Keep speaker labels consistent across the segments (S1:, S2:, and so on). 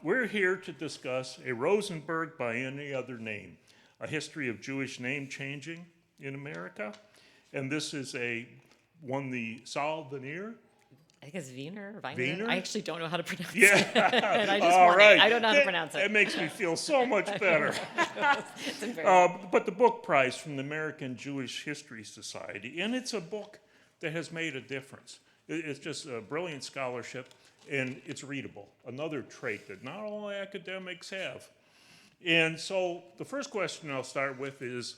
S1: We're here to discuss a Rosenberg by any other name, a history of Jewish name changing in America. And this is won the Saul Veneer.
S2: I think it's Wiener or Viner.
S1: Wiener?
S2: I actually don't know how to pronounce it.
S1: Yeah.
S2: And I just
S1: All
S2: won
S1: right.
S2: it. I don't know how to pronounce
S1: That
S2: it.
S1: makes me feel so much better.
S2: It's embarrassing.
S1: But the book prize from the American Jewish History Society, and it's a book that has made a difference. It's just a brilliant scholarship, and it's readable. Another trait that not all academics have. And so the first question I'll start with is,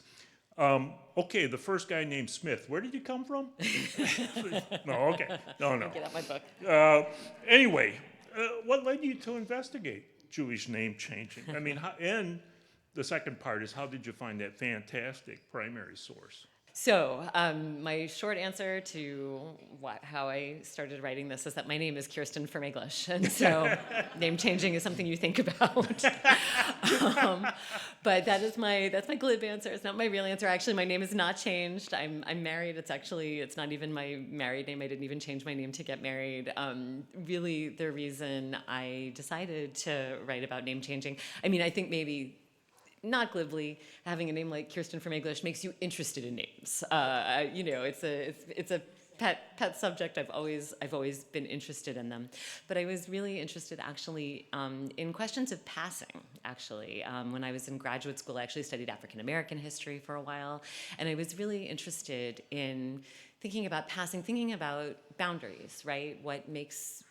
S1: okay, the first guy named Smith, where did you come from? No, okay, no.
S2: Get out my book.
S1: Anyway, what led you to investigate Jewish name changing? I mean, and the second part is, how did you find that fantastic primary source?
S2: So my short answer to how I started writing this is that my name is Kirsten Fermaglish, and so name changing is something you think about. But that's my glib answer. It's not my real answer. Actually, my name is not changed. I'm married. It's not even my married name. I didn't even change my name to get married. Really, the reason I decided to write about name changing, I mean, I think maybe, not glibly, having a name like Kirsten Fermaglish makes you interested in names. It's a pet subject. I've always been interested in them, but I was really interested actually in questions of passing. Actually, when I was in graduate school, I actually studied African American history for a while, and I was really interested in thinking about passing, thinking about boundaries. Right, what makes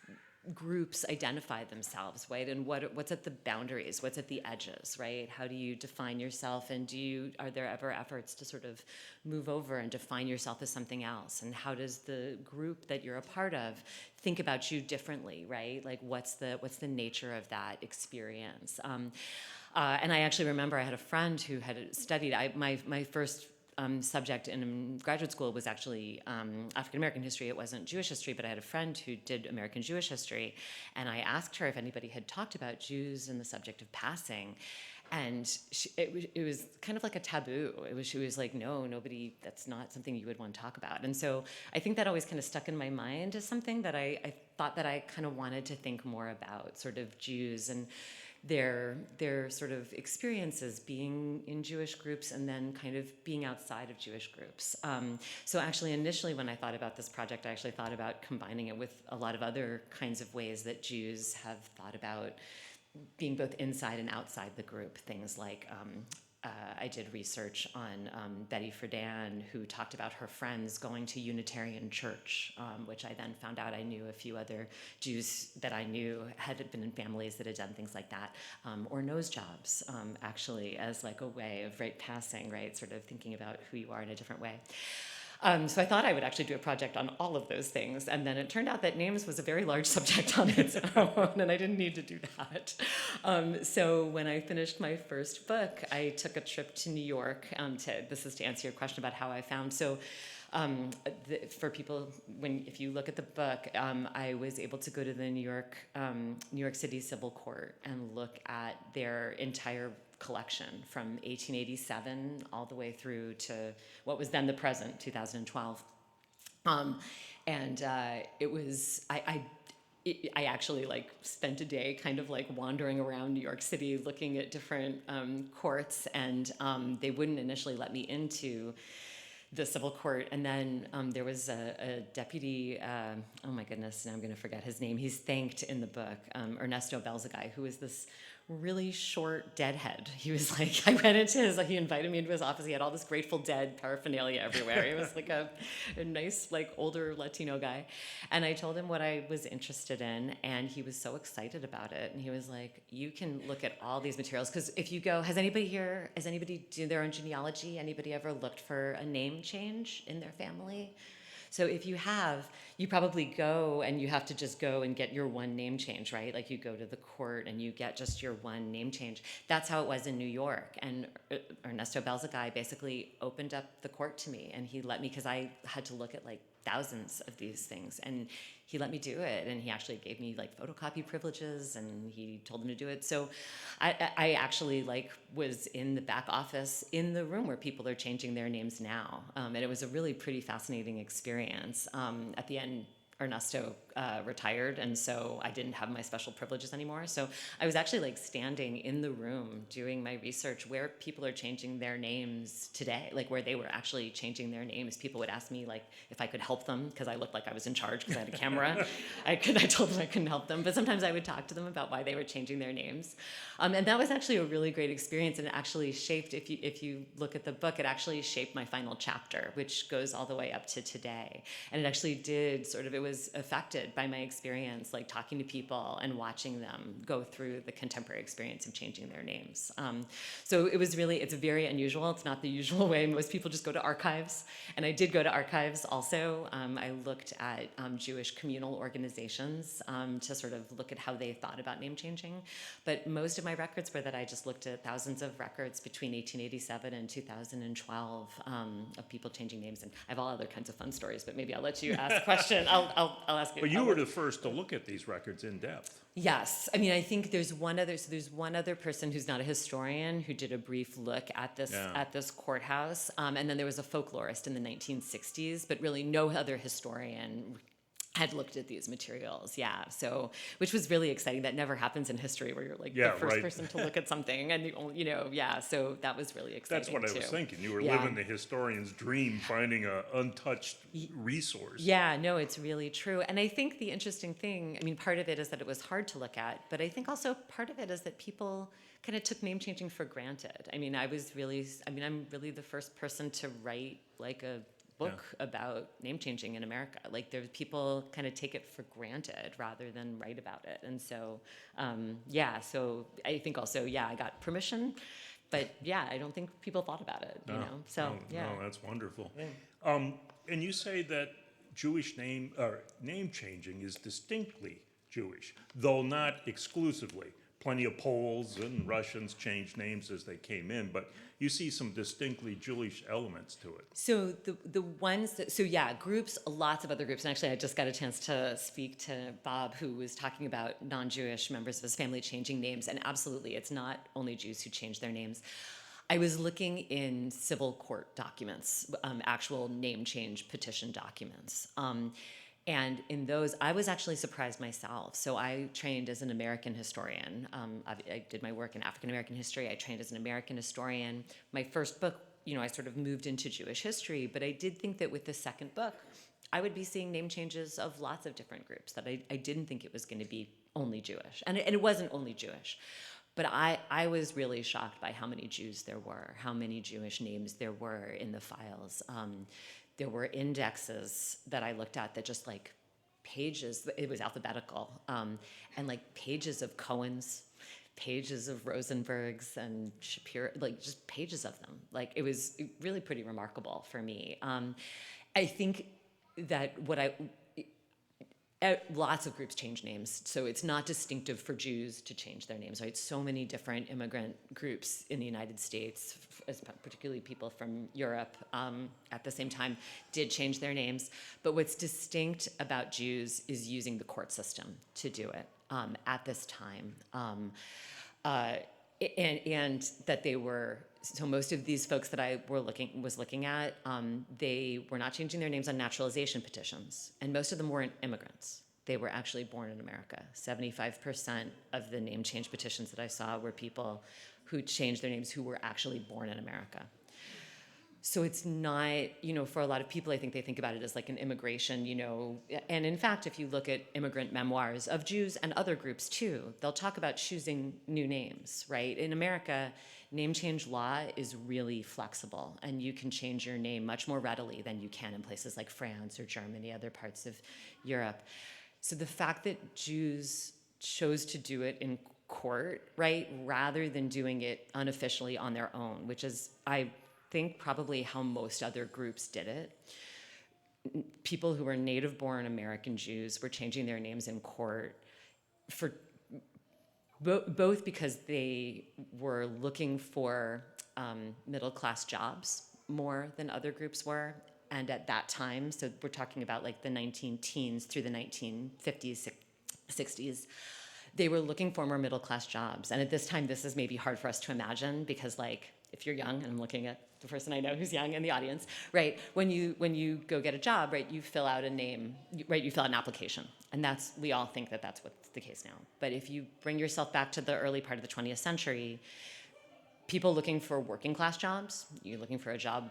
S2: groups identify themselves, right? And what's at the boundaries, what's at the edges, right? How do you define yourself, and are there ever efforts to sort of move over and define yourself as something else? And how does the group that you're a part of think about you differently, right? Like what's the nature of that experience? And I actually remember I had a friend who had studied, my first subject in graduate school was actually African American history. It wasn't Jewish history, but I had a friend who did American Jewish history, and I asked her if anybody had talked about Jews and the subject of passing, and it was kind of like a taboo. She was like, no, nobody. That's not something you would want to talk about. And so I think that always kind of stuck in my mind as something that I thought that I kind of wanted to think more about, sort of Jews and their sort of experiences being in Jewish groups and then kind of being outside of Jewish groups. So actually, initially when I thought about this project, I actually thought about combining it with a lot of other kinds of ways that Jews have thought about being both inside and outside the group. Things like I did research on Betty Friedan, who talked about her friends going to Unitarian Church, which I then found out I knew a few other Jews that I knew had been in families that had done things like that, or nose jobs, actually, as like a way of rite passing, right, sort of thinking about who you are in a different way. So I thought I would actually do a project on all of those things, and then it turned out that names was a very large subject on its own, and I didn't need to do that. So when I finished my first book, I took a trip to New York. This is to answer your question about how I found. So for people, if you look at the book, I was able to go to the New York City Civil Court and look at their entire collection from 1887 all the way through to what was then the present, 2012. It was, I actually like spent a day kind of like wandering around New York City looking at different courts, and they wouldn't initially let me into the civil court. And then there was a deputy, oh my goodness, now I'm going to forget his name. He's thanked in the book, Ernesto Belzeguy, who was this really short deadhead. He was like, I went into he invited me into his office. He had all this Grateful Dead paraphernalia everywhere. He was like a nice, like older Latino guy. And I told him what I was interested in, and he was so excited about it. And he was like, you can look at all these materials. Because if you go, has anybody do their own genealogy? Anybody ever looked for a name change in their family? So if you have, you probably go and you have to just go and get your one name change, right? Like you go to the court and you get just your one name change. That's how it was in New York. And Ernesto Belzeguy basically opened up the court to me, and he let me, because I had to look at like thousands of these things, and he let me do it, and he actually gave me like photocopy privileges, and he told them to do it. So I actually like was in the back office in the room where people are changing their names now, and it was a really pretty fascinating experience. At the end, Ernesto retired, and so I didn't have my special privileges anymore. So I was actually like standing in the room doing my research where people are changing their names today, like where they were actually changing their names. People would ask me like if I could help them because I looked like I was in charge because I had a camera. I told them I couldn't help them, but sometimes I would talk to them about why they were changing their names, and that was actually a really great experience. And it actually shaped, if you look at the book, it actually shaped my final chapter, which goes all the way up to today. And it actually did it was affected by my experience, like talking to people and watching them go through the contemporary experience of changing their names. So it's very unusual. It's not the usual way. Most people just go to archives. And I did go to archives also. I looked at Jewish communal organizations to sort of look at how they thought about name changing. But most of my records were that I just looked at thousands of records between 1887 and 2012 of people changing names. And I have all other kinds of fun stories, but maybe I'll let you ask a question. I'll ask you.
S1: But you were the first to look at these records in depth.
S2: Yes. I mean, I think there's one other person who's not a historian who did a brief look at this courthouse. And then there was a folklorist in the 1960s, but really no other historian had looked at these materials. Yeah. So, which was really exciting. That never happens in history where you're like the first person to look at something and so that was really exciting.
S1: That's what I was thinking. You were living the historian's dream, finding an untouched resource.
S2: Yeah, no, it's really true. And I think the interesting thing, I mean, part of it is that it was hard to look at, but I think also part of it is that people kind of took name changing for granted. I mean, I'm really the first person to write like a book about name changing in America. Like people kind of take it for granted rather than write about it. And so, so I think also, I got permission, but I don't think people thought about it, you know? So,
S1: No, that's wonderful. And you say that Jewish name changing is distinctly Jewish, though not exclusively. Plenty of Poles and Russians changed names as they came in, but you see some distinctly Jewish elements to it.
S2: So the ones groups, lots of other groups, and actually I just got a chance to speak to Bob, who was talking about non-Jewish members of his family changing names, and absolutely, it's not only Jews who change their names. I was looking in civil court documents, actual name change petition documents. And in those, I was actually surprised myself. So I trained as an American historian. I did my work in African American history. I trained as an American historian. My first book, I sort of moved into Jewish history, but I did think that with the second book, I would be seeing name changes of lots of different groups, that I didn't think it was going to be only Jewish. And it wasn't only Jewish. But I was really shocked by how many Jews there were, how many Jewish names there were in the files. There were indexes that I looked at that just like pages, it was alphabetical, and like pages of Cohens, pages of Rosenbergs and Shapiro, like just pages of them. Like it was really pretty remarkable for me. I think that lots of groups change names, so it's not distinctive for Jews to change their names, right? So many different immigrant groups in the United States, particularly people from Europe, at the same time, did change their names. But what's distinct about Jews is using the court system to do it at this time. And that they were, so most of these folks that I was looking at, they were not changing their names on naturalization petitions, and most of them weren't immigrants. They were actually born in America. 75% of the name change petitions that I saw were people who changed their names who were actually born in America. So it's not, for a lot of people, I think they think about it as like an immigration, and in fact, if you look at immigrant memoirs of Jews and other groups too, they'll talk about choosing new names, right? In America, name change law is really flexible, and you can change your name much more readily than you can in places like France or Germany, other parts of Europe. So the fact that Jews chose to do it in court, right, rather than doing it unofficially on their own, which is, I think, probably how most other groups did it. People who were native-born American Jews were changing their names in court for both because they were looking for middle-class jobs more than other groups were, and at that time, so we're talking about like the 19-teens through the 1950s, 60s, they were looking for more middle-class jobs. And at this time, this is maybe hard for us to imagine because like if you're young, and I'm looking at the person I know who's young in the audience, right? When you go get a job, right, you fill out a name, right? You fill out an application, and we all think that that's what's the case now. But if you bring yourself back to the early part of the 20th century, people looking for working class jobs, you're looking for a job,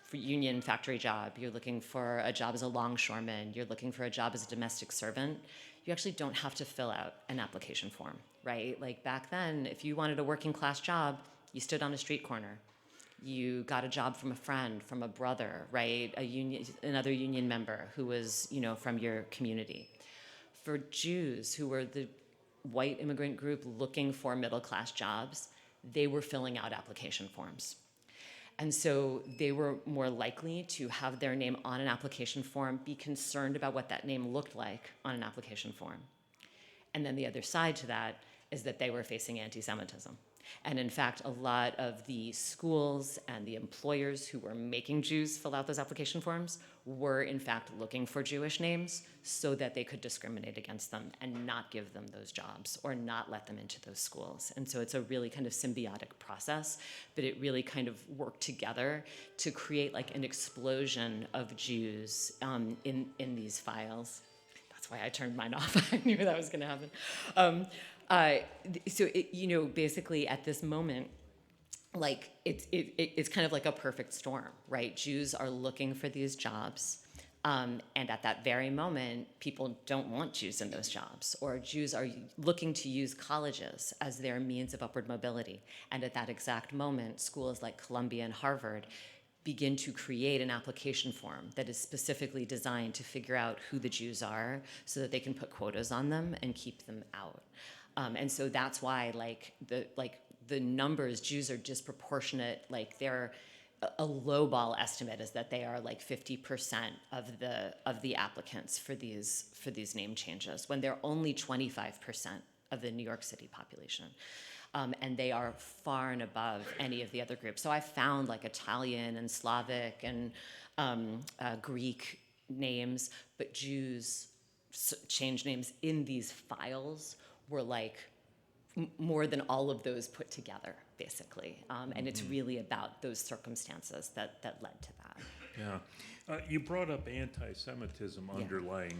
S2: for union factory job, you're looking for a job as a longshoreman, you're looking for a job as a domestic servant, you actually don't have to fill out an application form, right? Like back then, if you wanted a working class job, you stood on a street corner. You got a job from a friend, from a brother, right? Another union member who was, from your community. For Jews who were the white immigrant group looking for middle-class jobs, they were filling out application forms. And so they were more likely to have their name on an application form, be concerned about what that name looked like on an application form. And then the other side to that is that they were facing anti-Semitism. And in fact, a lot of the schools and the employers who were making Jews fill out those application forms were in fact looking for Jewish names so that they could discriminate against them and not give them those jobs or not let them into those schools. And so it's a really kind of symbiotic process, but it really kind of worked together to create like an explosion of Jews in these files. That's why I turned mine off. I knew that was going to happen. So basically at this moment, like it's kind of like a perfect storm, right? Jews are looking for these jobs, and at that very moment, people don't want Jews in those jobs, or Jews are looking to use colleges as their means of upward mobility. And at that exact moment, schools like Columbia and Harvard begin to create an application form that is specifically designed to figure out who the Jews are so that they can put quotas on them and keep them out. And so that's why the numbers, Jews are disproportionate, like they're a lowball estimate is that they are like 50% of the applicants for these name changes, when they're only 25% of the New York City population. And they are far and above any of the other groups. So I found like Italian and Slavic and Greek names, but Jews change names in these files were like more than all of those put together, basically. And it's really about those circumstances that led to that.
S1: Yeah. You brought up anti-Semitism underlying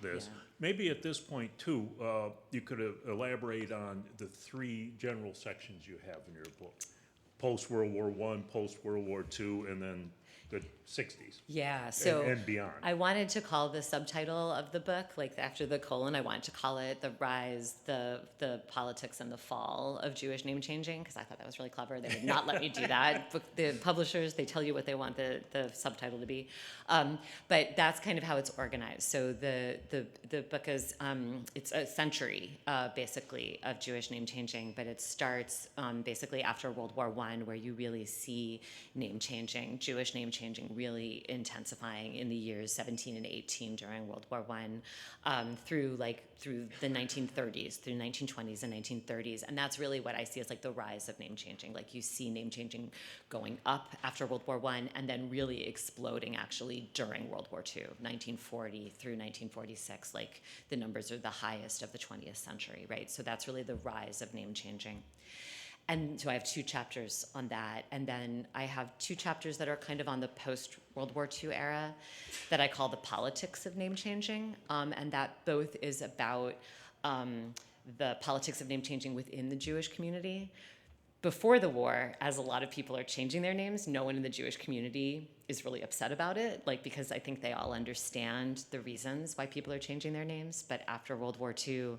S1: this.
S2: Yeah.
S1: Maybe at this point, too, you could elaborate on the three general sections you have in your book. Post-World War I, post-World War II, and then the 60s.
S2: Yeah, so
S1: and beyond.
S2: I wanted to call the subtitle of the book, like after the colon, I wanted to call it The Rise, the Politics and the Fall of Jewish Name Changing, because I thought that was really clever. They would not let me do that. The publishers, they tell you what they want the subtitle to be. But that's kind of how it's organized. So the book is, it's a century, basically, of Jewish name changing, but it starts basically after World War I, where you really see name changing, Jewish name changing really intensifying in the years 17 and 18 during World War I, through the 1930s, through 1920s and 1930s. And that's really what I see as like the rise of name changing. Like you see name changing going up after World War I and then really exploding actually during World War II, 1940 through 1946. Like the numbers are the highest of the 20th century, right? So that's really the rise of name changing. And so I have 2 chapters on that. And then I have 2 chapters that are kind of on the post-World War II era that I call the politics of name changing. And that both is about the politics of name changing within the Jewish community. Before the war, as a lot of people are changing their names, no one in the Jewish community is really upset about it, because I think they all understand the reasons why people are changing their names. But after World War II,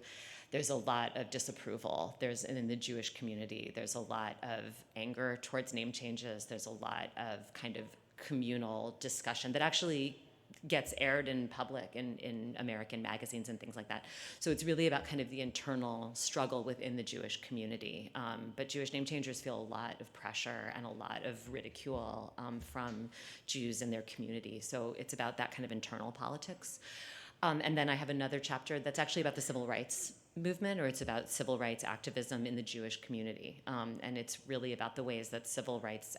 S2: there's a lot of disapproval. In the Jewish community, there's a lot of anger towards name changes. There's a lot of kind of communal discussion that actually gets aired in public in American magazines and things like that. So it's really about kind of the internal struggle within the Jewish community. But Jewish name changers feel a lot of pressure and a lot of ridicule from Jews in their community. So it's about that kind of internal politics. And then I have another chapter that's actually about the civil rights movement, or it's about civil rights activism in the Jewish community. And it's really about the ways that civil rights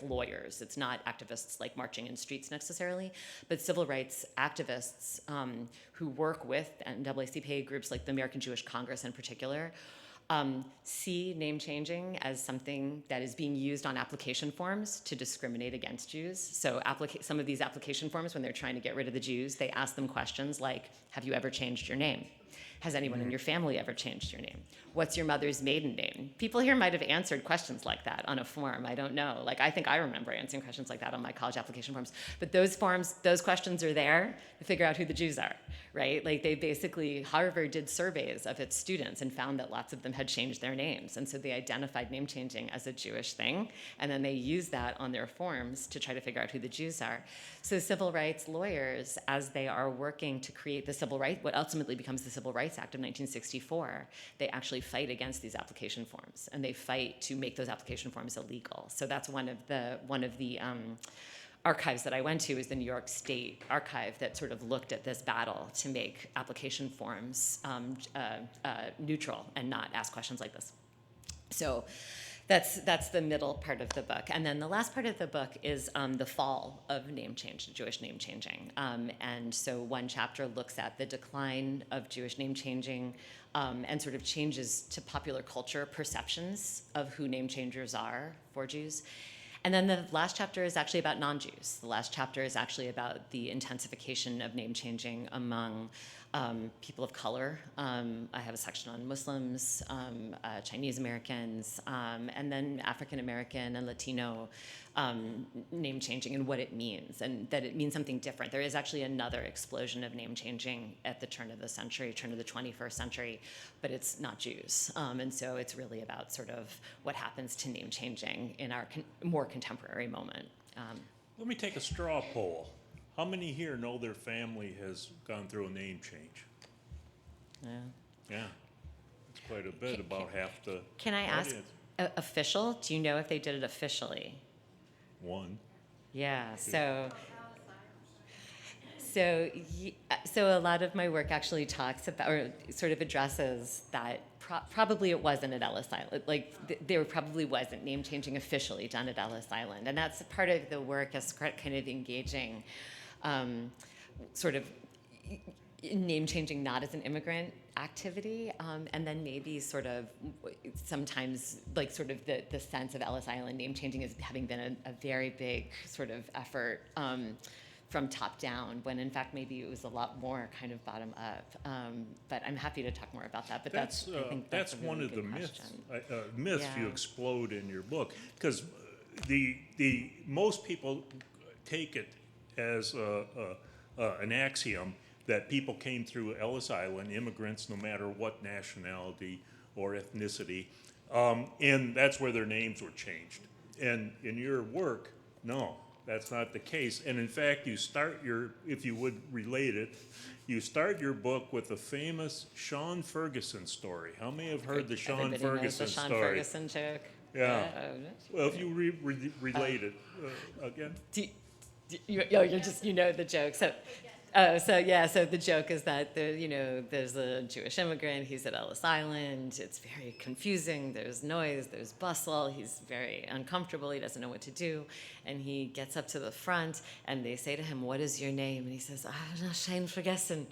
S2: lawyers, it's not activists like marching in streets necessarily, but civil rights activists who work with NAACP groups like the American Jewish Congress in particular, see name changing as something that is being used on application forms to discriminate against Jews. So some of these application forms, when they're trying to get rid of the Jews, they ask them questions like, have you ever changed your name? Has anyone in your family ever changed your name? What's your mother's maiden name? People here might have answered questions like that on a form. I don't know. Like, I think I remember answering questions like that on my college application forms. But those questions are there to figure out who the Jews are, right? Like, Harvard did surveys of its students and found that lots of them had changed their names. And so they identified name changing as a Jewish thing. And then they used that on their forms to try to figure out who the Jews are. So civil rights lawyers, as they are working to create what ultimately becomes the Civil Rights Act of 1964, they actually fight against these application forms, and they fight to make those application forms illegal. So that's one of the archives that I went to, is the New York State Archive, that sort of looked at this battle to make application forms neutral and not ask questions like this. So that's the middle part of the book. And then the last part of the book is the fall of name change, Jewish name changing. And so one chapter looks at the decline of Jewish name changing and sort of changes to popular culture perceptions of who name changers are for Jews. And then the last chapter is actually about non-Jews. The last chapter is actually about the intensification of name changing among people of color. I have a section on Muslims, Chinese Americans, and then African American and Latino name changing and what it means, and that it means something different. There is actually another explosion of name changing at the turn of the 21st century, but it's not Jews. And so it's really about sort of what happens to name changing in our more contemporary moment.
S1: Let me take a straw poll. How many here know their family has gone through a name change? Yeah, it's quite a bit, about half the
S2: Can I ask, official? Do you know if they did it officially?
S1: One.
S2: Yeah, so a lot of my work actually talks about, or sort of addresses that probably it wasn't at Ellis Island. Like, there probably wasn't name changing officially done at Ellis Island. And that's part of the work, as kind of engaging sort of name changing not as an immigrant activity, and then maybe sort of sometimes like sort of the sense of Ellis Island name changing as having been a very big sort of effort from top down, when in fact maybe it was a lot more kind of bottom up. But I'm happy to talk more about that. But I think that's a really
S1: one of the
S2: good
S1: myths
S2: Yeah.
S1: you explode in your book, because the most people take it as an axiom that people came through Ellis Island, immigrants, no matter what nationality or ethnicity, and that's where their names were changed. And in your work, no, that's not the case. And in fact, you start if you would relate it, you start your book with the famous Sean Ferguson story. How many have heard the Sean
S2: Everybody knows
S1: Ferguson
S2: the Sean
S1: story?
S2: Ferguson joke.
S1: Yeah. Well, if you relate it again.
S2: You know the joke. So the joke is that there's a Jewish immigrant. He's at Ellis Island. It's very confusing. There's noise. There's bustle. He's very uncomfortable. He doesn't know what to do, and he gets up to the front, and they say to him, "What is your name?" And he says, "Shane Ferguson."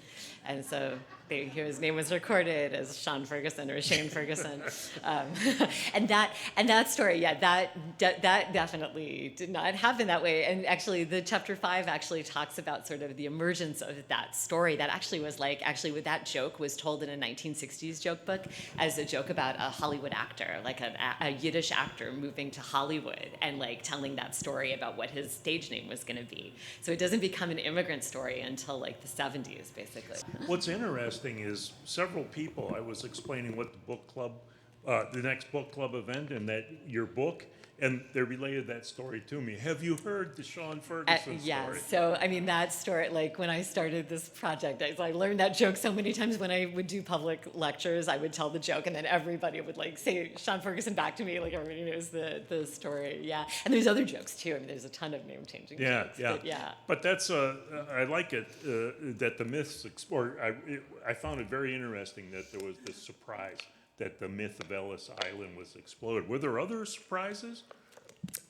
S2: And so his name was recorded as Sean Ferguson or Shane Ferguson, and that story, that definitely did not happen that way. And actually, the chapter 5 actually talks about sort of the emergence of that story. That actually was that joke was told in a 1960s joke book as a joke about a Hollywood actor, like a Yiddish actor moving to Hollywood and like telling that story about what his stage name was going to be. So it doesn't become an immigrant story until like the 70s, basically.
S1: What's interesting is several people, I was explaining what the book club, the next book club event, and that your book, and they related that story to me. Have you heard the Sean Ferguson
S2: Yeah,
S1: story?
S2: so I mean that story, like when I started this project, I learned that joke so many times when I would do public lectures. I would tell the joke, and then everybody would like say Sean Ferguson back to me, like everybody knows the story. Yeah, and there's other jokes too. I mean, there's a ton of name changing jokes.
S1: Yeah. But that's I like it that the myths I found it very interesting that there was this surprise that the myth of Ellis Island was exploded. Were there other surprises?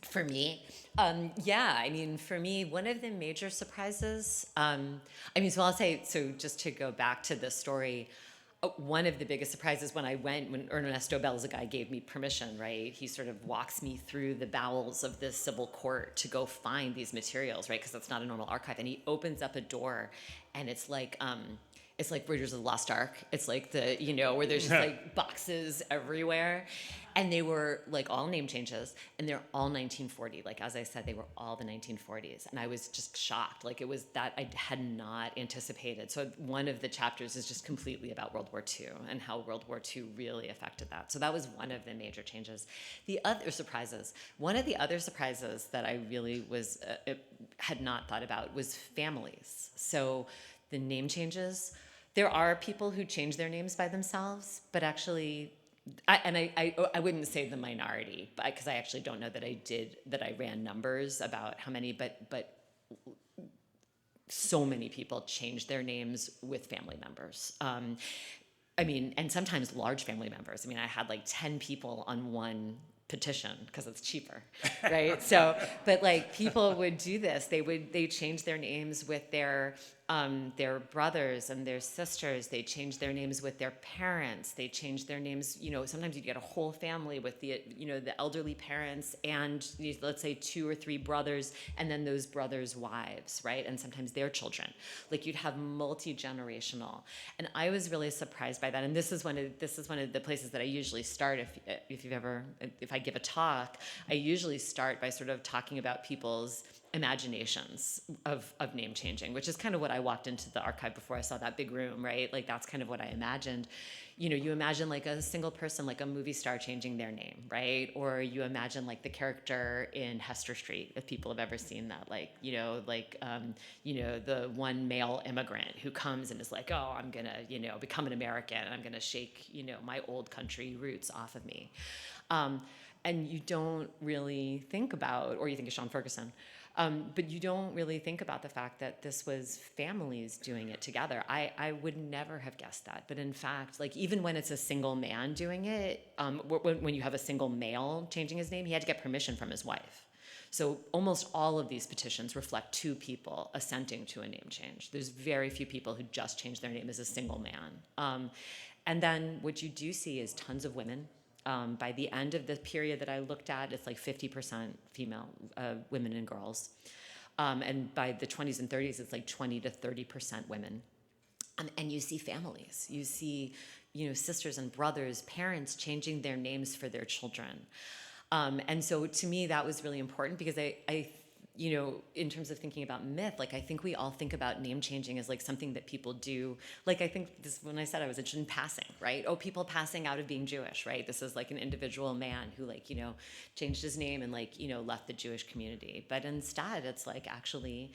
S2: For me, for me, one of the major surprises, so I'll say, so just to go back to the story, one of the biggest surprises when Ernesto Belzeguy gave me permission, right? He sort of walks me through the bowels of this civil court to go find these materials, right? Because it's not a normal archive. And he opens up a door, and it's like Raiders of the Lost Ark. It's like where there's just like boxes everywhere. And they were like all name changes, and they're all 1940. Like, as I said, they were all the 1940s. And I was just shocked. Like, it was that I had not anticipated. So one of the chapters is just completely about World War II and how World War II really affected that. So that was one of the major changes. One of the other surprises that I really had not thought about was families. So the name changes, there are people who change their names by themselves, but actually, I wouldn't say the minority, because I actually don't know that I ran numbers about how many, but so many people change their names with family members. And sometimes large family members. I had like 10 people on one petition because it's cheaper, right? So, but like people would do this. They change their names with their brothers and their sisters. They change their names with their parents. They change their names. Sometimes you get a whole family with the elderly parents and let's say 2 or 3 brothers, and then those brothers' wives, right? And sometimes their children. Like, you'd have multi-generational. And I was really surprised by that. And this is one of the places that I usually start if I give a talk. I usually start by sort of talking about people's imaginations of name changing, which is kind of what I walked into the archive before I saw that big room, right? Like, that's kind of what I imagined. You imagine like a single person, like a movie star changing their name, right? Or you imagine like the character in Hester Street, if people have ever seen that, the one male immigrant who comes and is like, oh, I'm gonna, become an American, and I'm gonna shake, my old country roots off of me. And you don't really think about, or you think of Sean Ferguson, but you don't really think about the fact that this was families doing it together. I would never have guessed that. But in fact, like, even when it's a single man doing it, when you have a single male changing his name, he had to get permission from his wife. So almost all of these petitions reflect 2 people assenting to a name change. There's very few people who just change their name as a single man. And then what you do see is tons of women. By the end of the period that I looked at, it's like 50% female women and girls. And by the 20s and 30s, it's like 20 to 30% women. And you see families. You see, sisters and brothers, parents changing their names for their children. And so to me, that was really important because I in terms of thinking about myth, like, I think we all think about name changing as like something that people do. Like, I think when I said I was interested in passing, right? Oh, people passing out of being Jewish, right? This is like an individual man who changed his name and left the Jewish community. But instead, it's like actually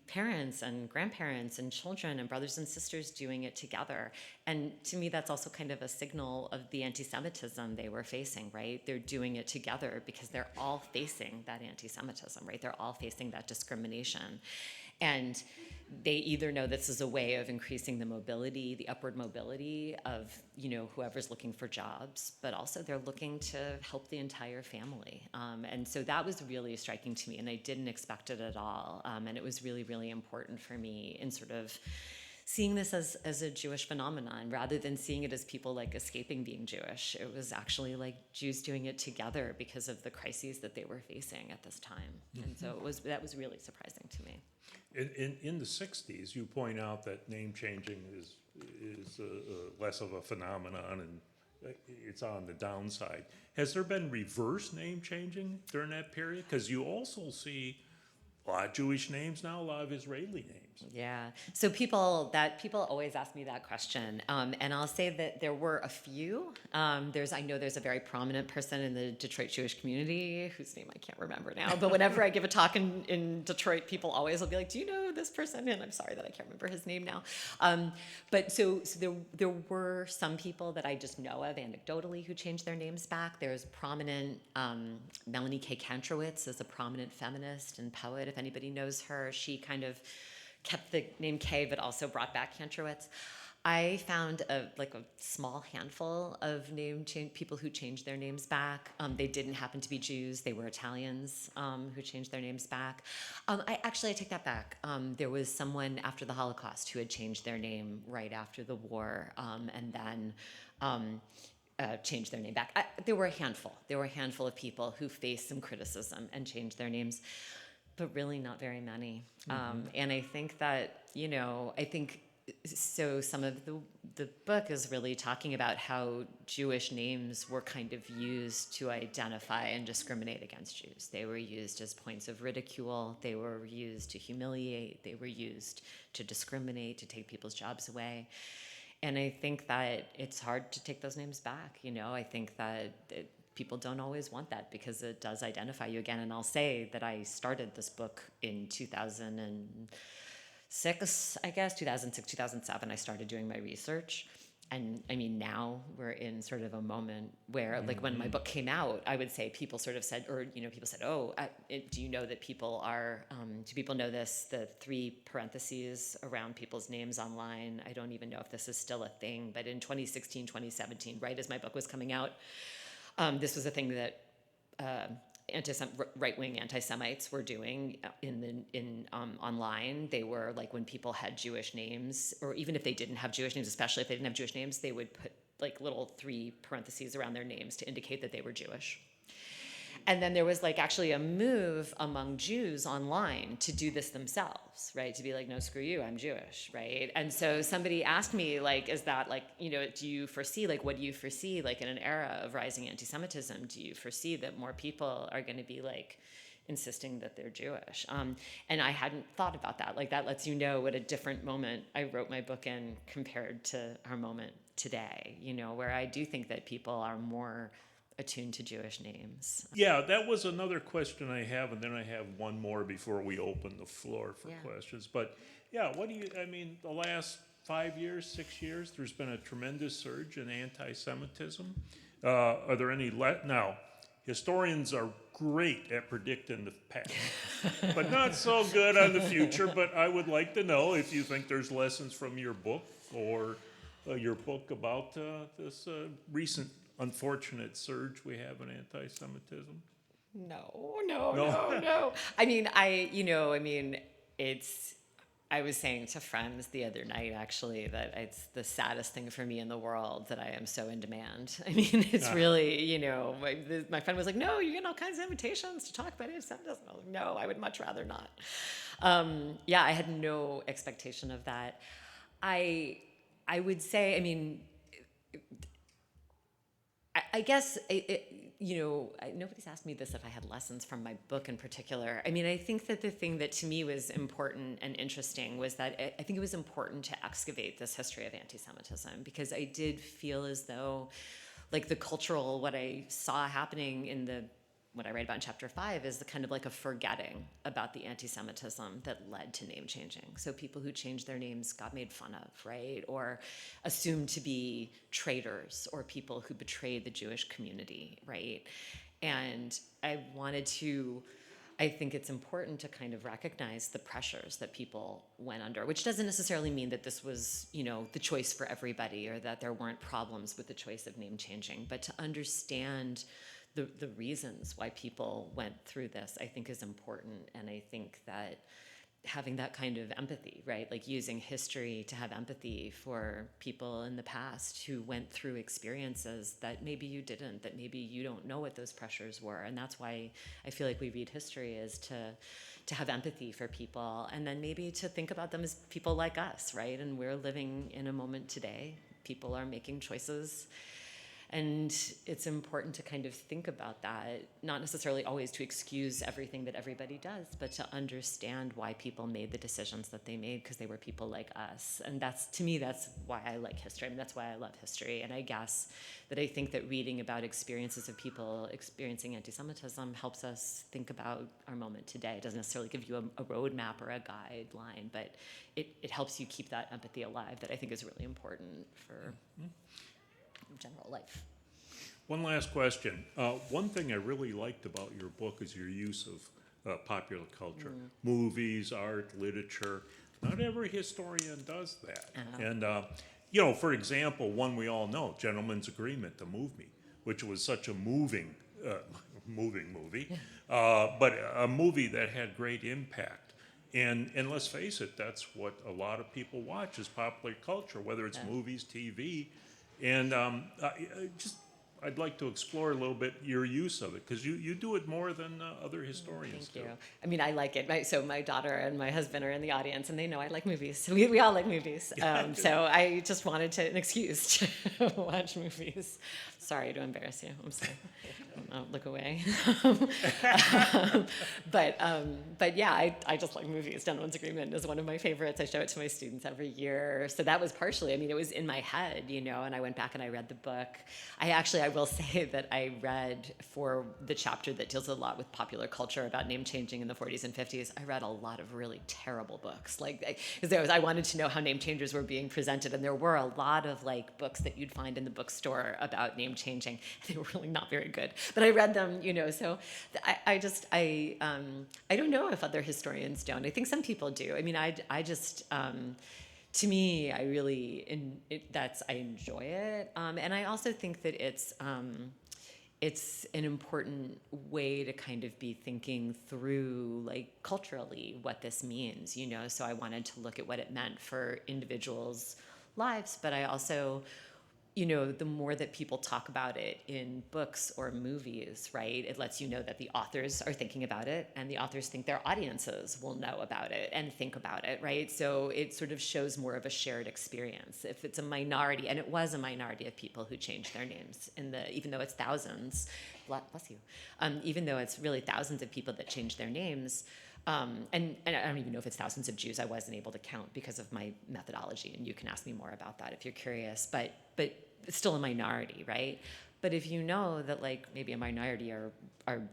S2: parents and grandparents and children and brothers and sisters doing it together. And to me, that's also kind of a signal of the anti-Semitism they were facing, right? They're doing it together because they're all facing that anti-Semitism, right? They're all facing that discrimination. And they either know this is a way of increasing the mobility, the upward mobility of, whoever's looking for jobs, but also they're looking to help the entire family. And so that was really striking to me, and I didn't expect it at all. And it was really, really important for me in sort of seeing this as a Jewish phenomenon rather than seeing it as people like escaping being Jewish. It was actually like Jews doing it together because of the crises that they were facing at this time. Mm-hmm. And so that was really surprising to me.
S1: In the 60s, you point out that name changing is less of a phenomenon and it's on the downside. Has there been reverse name changing during that period? Because you also see a lot of Jewish names now, a lot of Israeli names.
S2: Yeah. So people always ask me that question, and I'll say that there were a few. I know there's a very prominent person in the Detroit Jewish community whose name I can't remember now. But whenever I give a talk in Detroit, people always will be like, "Do you know this person?" And I'm sorry that I can't remember his name now. But so there were some people that I just know of anecdotally who changed their names back. There's prominent Melanie K. Kantrowitz is a prominent feminist and poet. If anybody knows her, she kind of kept the name K, but also brought back Kantrowitz. I found a small handful of people who changed their names back. They didn't happen to be Jews; they were Italians who changed their names back. I take that back. There was someone after the Holocaust who had changed their name right after the war, and then changed their name back. There were a handful. There were a handful of people who faced some criticism and changed their names, but really not very many. And I think that so some of the book is really talking about how Jewish names were kind of used to identify and discriminate against Jews. They were used as points of ridicule. They were used to humiliate. They were used to discriminate, to take people's jobs away. And I think that it's hard to take those names back. I think that people don't always want that because it does identify you again. And I'll say that I started this book in 2006, 2007, I started doing my research. And I mean, now we're in sort of a moment where, like, when my book came out, I would say people sort of said, people said, do you know that people are, do people know this, the 3 parentheses around people's names online? I don't even know if this is still a thing, but in 2016, 2017, right as my book was coming out, this was a thing that right-wing anti-Semites were doing online. They were like, when people had Jewish names, or even if they didn't have Jewish names, especially if they didn't have Jewish names, they would put like little 3 parentheses around their names to indicate that they were Jewish. And then there was actually a move among Jews online to do this themselves, right? To be like, no, screw you, I'm Jewish, right? And so somebody asked me, is that do you foresee, what do you foresee, in an era of rising anti-Semitism, do you foresee that more people are going to be insisting that they're Jewish? And I hadn't thought about that. That lets you know what a different moment I wrote my book in compared to our moment today, where I do think that people are more attuned to Jewish names.
S1: Yeah, that was another question I have, and then I have one more before we open the floor for questions. But yeah, the last 5 years, 6 years, there's been a tremendous surge in anti-Semitism. Are there any, now, historians are great at predicting the past, but not so good on the future. But I would like to know if you think there's lessons from your book or your book about this recent unfortunate surge we have in anti-Semitism.
S2: No. I was saying to friends the other night, actually, that it's the saddest thing for me in the world that I am so in demand. It's really, my friend was like, no, you get all kinds of invitations to talk about anti-Semitism. I was like, no, I would much rather not. I had no expectation of that. I would say, I guess, nobody's asked me this if I had lessons from my book in particular. I think that the thing that to me was important and interesting was that I think it was important to excavate this history of anti-Semitism, because I did feel as though, the cultural, what I saw happening in what I write about in chapter 5 is the kind of a forgetting about the anti-Semitism that led to name changing. So people who changed their names got made fun of, right? Or assumed to be traitors, or people who betrayed the Jewish community, right? And I think it's important to kind of recognize the pressures that people went under, which doesn't necessarily mean that this was, the choice for everybody, or that there weren't problems with the choice of name changing, but to understand the reasons why people went through this, I think, is important. And I think that having that kind of empathy, right? Using history to have empathy for people in the past who went through experiences that maybe you didn't, that maybe you don't know what those pressures were. And that's why I feel like we read history, is to have empathy for people, and then maybe to think about them as people like us, right? And we're living in a moment today. People are making choices. And it's important to kind of think about that, not necessarily always to excuse everything that everybody does, but to understand why people made the decisions that they made, because they were people like us. And to me, that's why I like history. That's why I love history. And I guess that I think that reading about experiences of people experiencing anti-Semitism helps us think about our moment today. It doesn't necessarily give you a roadmap or a guideline, but it helps you keep that empathy alive, that I think is really important for general life.
S1: One last question. One thing I really liked about your book is your use of popular culture, movies, art, literature. Not every historian does that. And For example, one we all know, Gentleman's Agreement, the movie, which was such a moving movie, but a movie that had great impact. And let's face it, that's what a lot of people watch is popular culture, whether it's movies, TV. And I'd like to explore a little bit your use of it, because you do it more than other historians do.
S2: Thank you. I mean, I like it. So my daughter and my husband are in the audience, and they know I like movies. We all like movies. So I just wanted an excuse to watch movies. Sorry to embarrass you. I'm sorry. I'll look away. But yeah, I just like movies. Gentleman's Agreement is one of my favorites. I show it to my students every year. So that was partially, it was in my head, and I went back and I read the book. I will say that I read for the chapter that deals a lot with popular culture about name changing in the 40s and 50s. I read a lot of really terrible books, because I wanted to know how name changers were being presented, and there were a lot of books that you'd find in the bookstore about name changing. They were really not very good, but I read them, So I don't know if other historians don't. I think some people do. To me, I really I enjoy it, and I also think that it's an important way to kind of be thinking through culturally what this means, So I wanted to look at what it meant for individuals' lives, but I also, the more that people talk about it in books or movies, right, it lets you know that the authors are thinking about it, and the authors think their audiences will know about it and think about it, right? So it sort of shows more of a shared experience. If it's a minority, and it was a minority of people who changed their names, even though it's thousands, bless you, even though it's really thousands of people that changed their names, and I don't even know if it's thousands of Jews. I wasn't able to count because of my methodology, and you can ask me more about that if you're curious. But it's still a minority, right? But if you know that maybe a minority are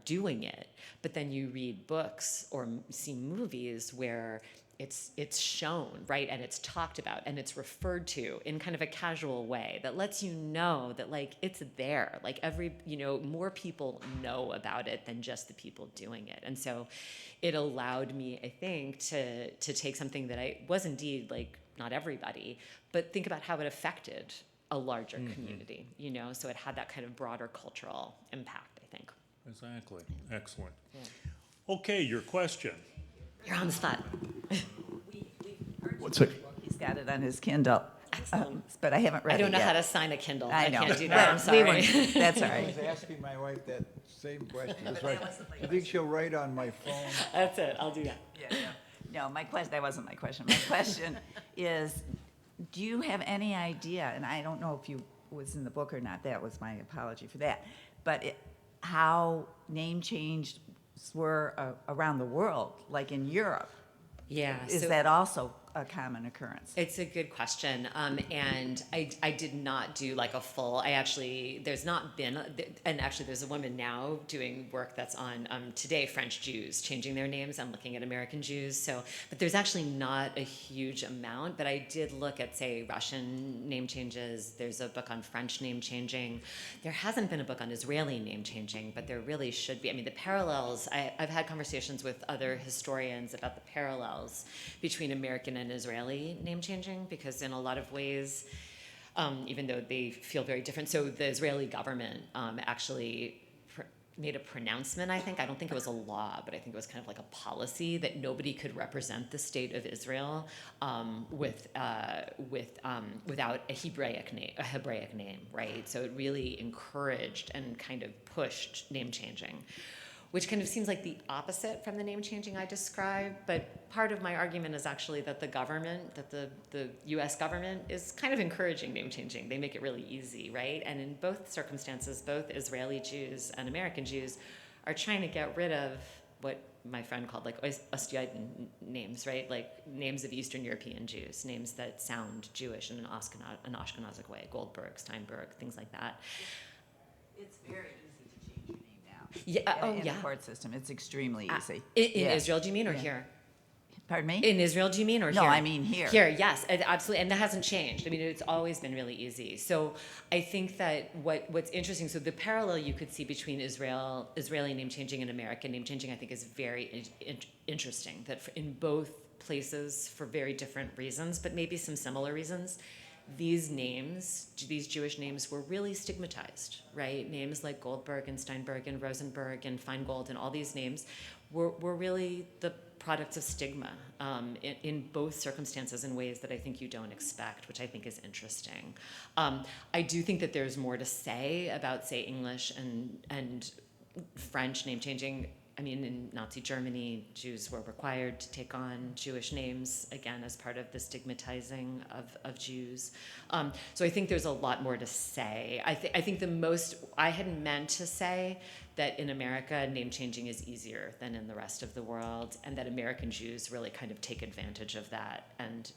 S2: doing it, but then you read books or see movies where it's shown, right, and it's talked about and it's referred to in kind of a casual way that lets you know that it's there, more people know about it than just the people doing it. And so it allowed me, I think, to take something that was indeed not everybody, but think about how it affected a larger community, so it had that kind of broader cultural impact, I think.
S1: Exactly. Excellent. Yeah. Okay, your question.
S2: You're on the spot.
S3: What's it?
S4: He's got it on his Kindle, but I haven't read it yet.
S2: I don't know how to sign a Kindle.
S4: I know.
S2: Can't do that. I'm sorry.
S4: That's all
S3: I
S4: right.
S3: was asking my wife that same question. That's right. You think she'll write on my phone?
S2: That's it. I'll do that.
S4: Yeah. No, that wasn't my question. My question is, do you have any idea, and I don't know if you was in the book or not, that was my apology for that, but how name changes were around the world, like in Europe?
S2: Yeah.
S4: Is that also a common occurrence?
S2: It's a good question, and I did not do a full. There's not been, and actually there's a woman now doing work that's on today French Jews changing their names. I'm looking at American Jews, but there's actually not a huge amount. But I did look at, say, Russian name changes. There's a book on French name changing. There hasn't been a book on Israeli name changing, but there really should be. The parallels. I've had conversations with other historians about the parallels between American and Israeli name changing, because in a lot of ways, even though they feel very different, so the Israeli government actually made a pronouncement, I don't think it was a law, but I think it was kind of like a policy that nobody could represent the state of Israel without a Hebraic name, right? So it really encouraged and kind of pushed name changing, which kind of seems like the opposite from the name changing I described. But part of my argument is actually that the US government is kind of encouraging name changing. They make it really easy, right? And in both circumstances, both Israeli Jews and American Jews are trying to get rid of what my friend called Ostjuden names, right? Names of Eastern European Jews, names that sound Jewish in an Ashkenazic way, Goldberg, Steinberg, things like that.
S4: It's very easy to change your name now.
S2: Yeah.
S4: In the court system, it's extremely easy.
S2: In Israel, do you mean, or here?
S4: Pardon me?
S2: In Israel, do you mean, or here?
S4: No, I mean here.
S2: Here, yes, absolutely, and that hasn't changed. It's always been really easy. So I think that what's interesting, so the parallel you could see between Israeli name changing and American name changing, I think, is very interesting. That in both places, for very different reasons, but maybe some similar reasons, these names, these Jewish names, were really stigmatized, right? Names like Goldberg and Steinberg and Rosenberg and Feingold and all these names were really the products of stigma in both circumstances in ways that I think you don't expect, which I think is interesting. I do think that there's more to say about, say, English and French name changing. I mean, in Nazi Germany, Jews were required to take on Jewish names, again, as part of the stigmatizing of Jews. So I think there's a lot more to say. I think I had meant to say that in America, name changing is easier than in the rest of the world, and that American Jews really kind of take advantage of that and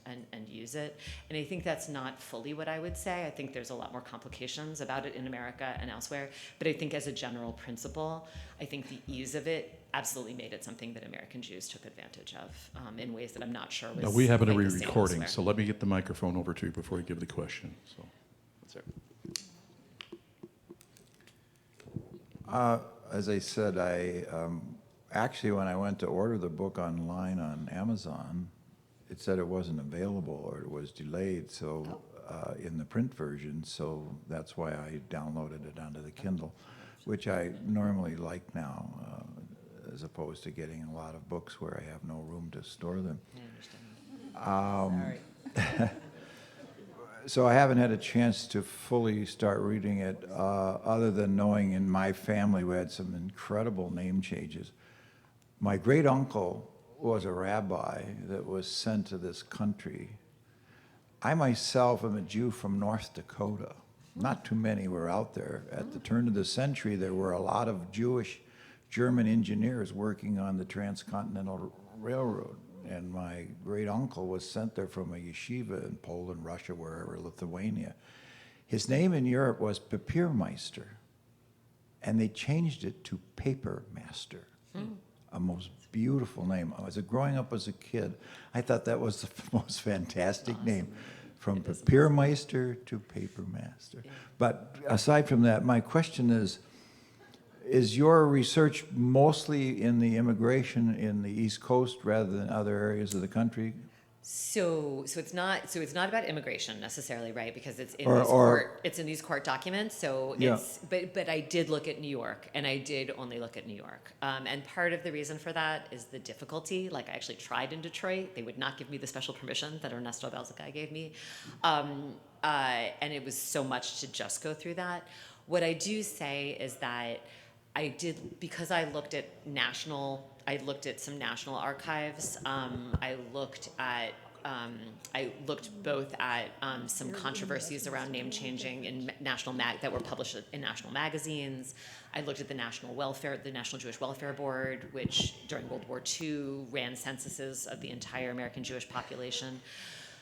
S2: use it. And I think that's not fully what I would say. I think there's a lot more complications about it in America and elsewhere. But I think as a general principle, I think the ease of it absolutely made it something that American Jews took advantage of in ways that I'm not sure was.
S5: Now, we happen to
S2: quite
S5: be
S2: the same
S5: recording,
S2: elsewhere.
S5: so let me get the microphone over to you before you give the question. So, that's it.
S3: As I said, actually, when I went to order the book online on Amazon, it said it wasn't available or it was delayed, so in the print version, so that's why I downloaded it onto the Kindle, which I normally like now, as opposed to getting a lot of books where I have no room to store them.
S4: Sorry.
S3: So I haven't had a chance to fully start reading it, other than knowing in my family we had some incredible name changes. My great uncle was a rabbi that was sent to this country. I myself am a Jew from North Dakota. Not too many were out there. At the turn of the century, there were a lot of Jewish German engineers working on the Transcontinental Railroad. And my great uncle was sent there from a yeshiva in Poland, Russia, wherever, Lithuania. His name in Europe was Papiermeister, and they changed it to Papermaster. A most beautiful name. Growing up as a kid, I thought that was the most fantastic name, from Papiermeister to Papermaster.
S2: Yeah.
S3: But aside from that, my question is your research mostly in the immigration in the East Coast rather than other areas of the country?
S2: So it's not about immigration necessarily, right? Because it's in these court documents. So
S3: Yeah.
S2: but I did look at New York, and I did only look at New York. And part of the reason for that is the difficulty. Like, I actually tried in Detroit. They would not give me the special permission that Ernesto Belzica gave me. And it was so much to just go through that. What I do say is that I did, because I looked at some national archives. I looked both at some controversies around name changing in that were published in national magazines. I looked at the National Jewish Welfare Board, which during World War II ran censuses of the entire American Jewish population.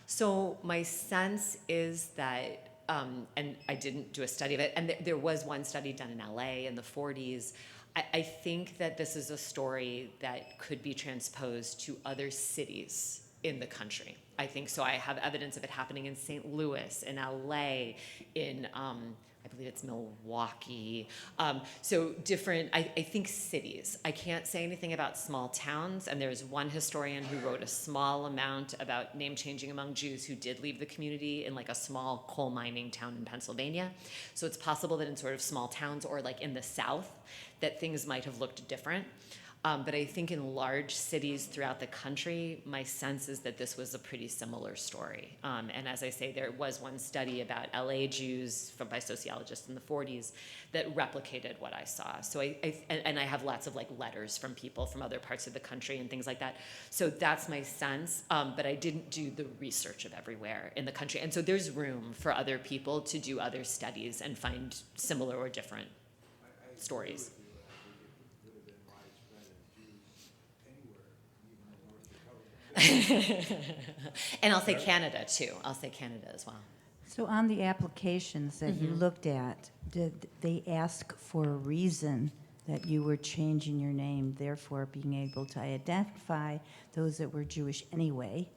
S2: So my sense is that, and I didn't do a study of it, and there was one study done in LA in the 40s. I think that this is a story that could be transposed to other cities in the country. I think so. I have evidence of it happening in St. Louis, in LA, in I believe it's Milwaukee. So different, I think cities. I can't say anything about small towns, and there's one historian who wrote a small amount about name changing among Jews who did leave the community in like a small coal mining town in Pennsylvania. So it's possible that in sort of small towns or like in the South, that things might have looked different. But I think in large cities throughout the country, my sense is that this was a pretty similar story. And as I say, there was one study about LA Jews by sociologists in the 40s that replicated what I saw. So I have lots of like letters from people from other parts of the country and things like that. So that's my sense, but I didn't do the research of everywhere in the country. And so there's room for other people to do other studies and find similar or different stories. And I'll say Canada too. I'll say Canada as well.
S6: So on the applications that you looked at, did they ask for a reason that you were changing your name, therefore being able to identify those that were Jewish anyway?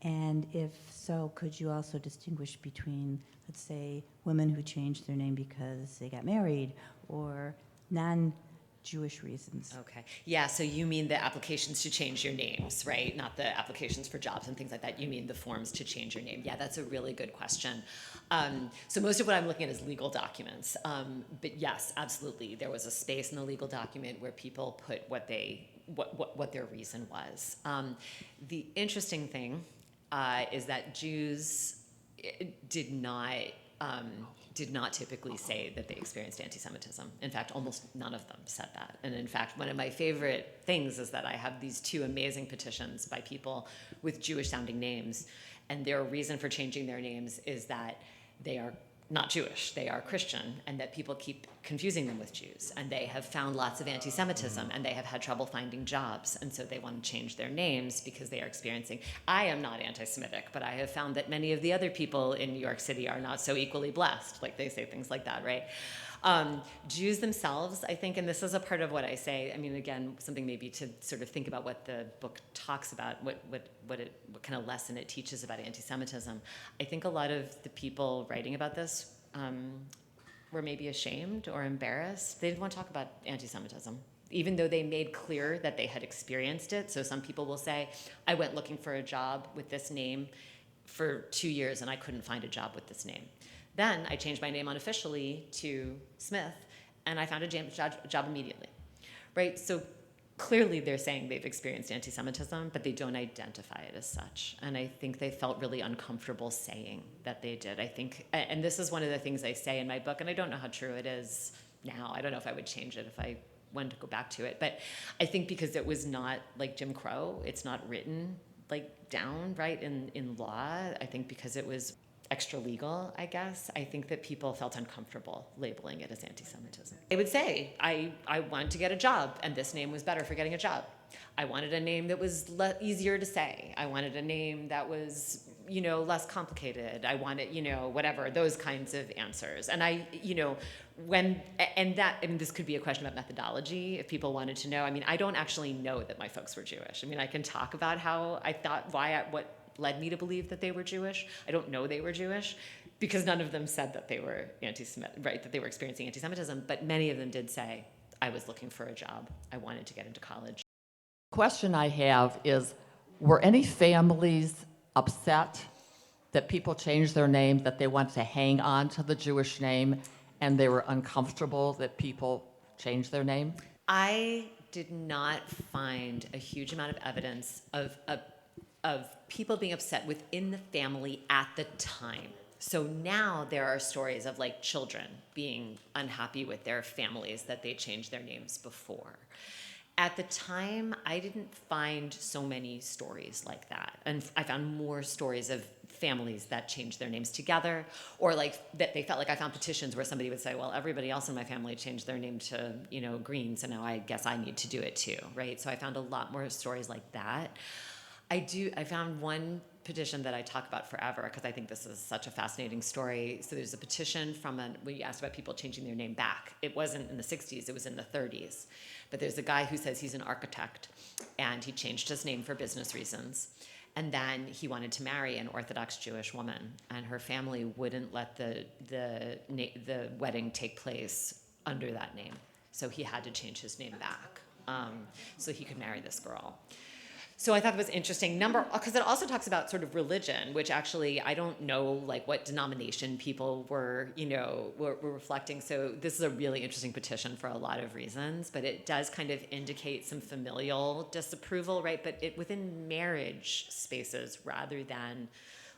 S6: And if so, could you also distinguish between, let's say, women who changed their name because they got married, or non-Jewish Jewish reasons.
S2: Okay. Yeah, so you mean the applications to change your names, right? Not the applications for jobs and things like that. You mean the forms to change your name. Yeah, that's a really good question. So most of what I'm looking at is legal documents. But yes, absolutely. There was a space in the legal document where people put what their reason was. The interesting thing is that Jews did not typically say that they experienced anti-Semitism. In fact, almost none of them said that. And in fact, one of my favorite things is that I have these two amazing petitions by people with Jewish-sounding names, and their reason for changing their names is that they are not Jewish, they are Christian, and that people keep confusing them with Jews. And they have found lots of anti-Semitism, and they have had trouble finding jobs, and so they want to change their names because they are experiencing. I am not anti-Semitic, but I have found that many of the other people in New York City are not so equally blessed. Like, they say things like that, right? Jews themselves, I think, and this is a part of what I say, I mean, again, something maybe to sort of think about what the book talks about, what kind of lesson it teaches about anti-Semitism. I think a lot of the people writing about this were maybe ashamed or embarrassed. They didn't want to talk about anti-Semitism, even though they made clear that they had experienced it. So some people will say, I went looking for a job with this name for 2 years and I couldn't find a job with this name. Then I changed my name unofficially to Smith, and I found a job immediately, right? So clearly they're saying they've experienced anti-Semitism, but they don't identify it as such. And I think they felt really uncomfortable saying that they did. I think, and this is one of the things I say in my book, and I don't know how true it is now. I don't know if I would change it if I wanted to go back to it. But I think because it was not like Jim Crow, it's not written like down, right, in law. I think because it was extra legal, I guess, I think that people felt uncomfortable labeling it as anti-Semitism. They would say, I wanted to get a job, and this name was better for getting a job. I wanted a name that was easier to say. I wanted a name that was, less complicated. I wanted, whatever, those kinds of answers. And this could be a question about methodology, if people wanted to know. I mean, I don't actually know that my folks were Jewish. I mean, I can talk about how I thought, what led me to believe that they were Jewish. I don't know they were Jewish because none of them said that they were anti-Semitic, right, that they were experiencing anti-Semitism, but many of them did say, I was looking for a job. I wanted to get into college.
S7: Question I have is, were any families upset that people changed their name, that they wanted to hang on to the Jewish name, and they were uncomfortable that people changed their name?
S2: I did not find a huge amount of evidence of people being upset within the family at the time. So now there are stories of like children being unhappy with their families that they changed their names before. At the time, I didn't find so many stories like that. And I found more stories of families that changed their names together, or like that they felt like I found petitions where somebody would say, well, everybody else in my family changed their name to, Green, so now I guess I need to do it too, right? So I found a lot more stories like that. I found one petition that I talk about forever because I think this is such a fascinating story. So there's a petition when you asked about people changing their name back. It wasn't in the 60s, it was in the 30s. But there's a guy who says he's an architect, and he changed his name for business reasons. And then he wanted to marry an Orthodox Jewish woman, and her family wouldn't let the wedding take place under that name. So he had to change his name back so he could marry this girl. So I thought it was interesting, because it also talks about sort of religion, which actually I don't know like what denomination people were reflecting. So this is a really interesting petition for a lot of reasons, but it does kind of indicate some familial disapproval, right? But within marriage spaces rather than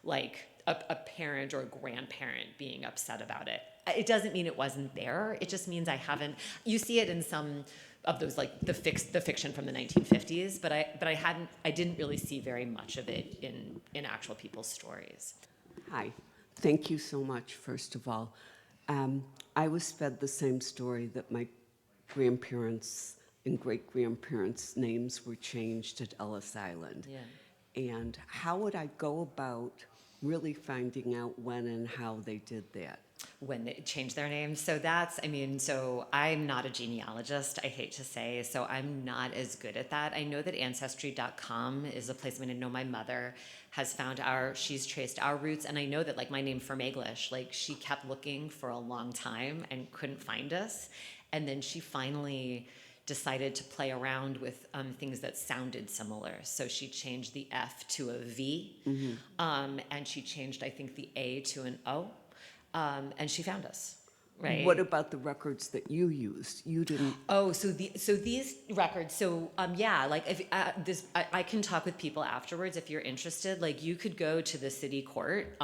S2: like a parent or a grandparent being upset about it. It doesn't mean it wasn't there. It just means you see it in some of those, like the fiction from the 1950s, but I didn't really see very much of it in actual people's stories.
S8: Hi, thank you so much, first of all. I was fed the same story that my grandparents and great-grandparents' names were changed at Ellis Island.
S2: Yeah.
S8: And how would I go about really finding out when and how they did that?
S2: When they changed their names. So so I'm not a genealogist, I hate to say, so I'm not as good at that. I know that Ancestry.com is a place, I know my mother has she's traced our roots, and I know that like my name Fermaglish, like she kept looking for a long time and couldn't find us. And then she finally decided to play around with things that sounded similar. So she changed the F to a V, and she changed, I think, the A to an O, and she found us. Right.
S8: What about the records that you used? You didn't.
S2: Oh, so these records. So yeah, like if I can talk with people afterwards if you're interested. Like you could go to the city court.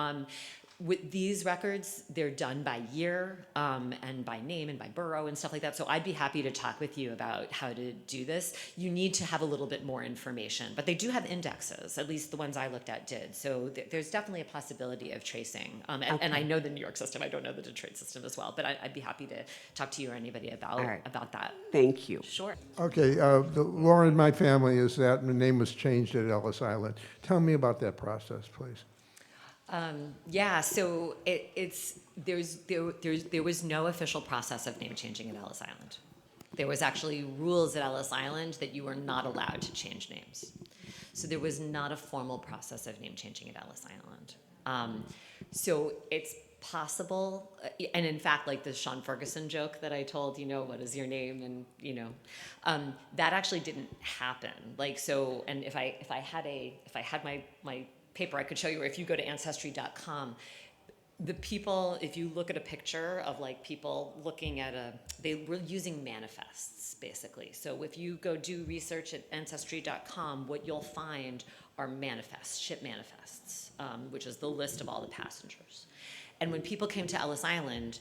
S2: With these records, they're done by year and by name and by borough and stuff like that. So I'd be happy to talk with you about how to do this. You need to have a little bit more information, but they do have indexes. At least the ones I looked at did. So there's definitely a possibility of tracing. And I know the New York system. I don't know the Detroit system as well, but I'd be happy to talk to you or anybody about that.
S8: Thank you.
S2: Sure.
S9: Okay, the law in my family is that the name was changed at Ellis Island. Tell me about that process, please.
S2: Yeah, so there was no official process of name changing at Ellis Island. There was actually rules at Ellis Island that you were not allowed to change names. So there was not a formal process of name changing at Ellis Island. So it's possible, and in fact, like the Sean Ferguson joke that I told, what is your name, and that actually didn't happen. Like so, and if I had my paper, I could show you, or if you go to ancestry.com, the people, if you look at a picture of like people looking at they were using manifests basically. So if you go do research at ancestry.com, what you'll find are manifests, ship manifests, which is the list of all the passengers. And when people came to Ellis Island,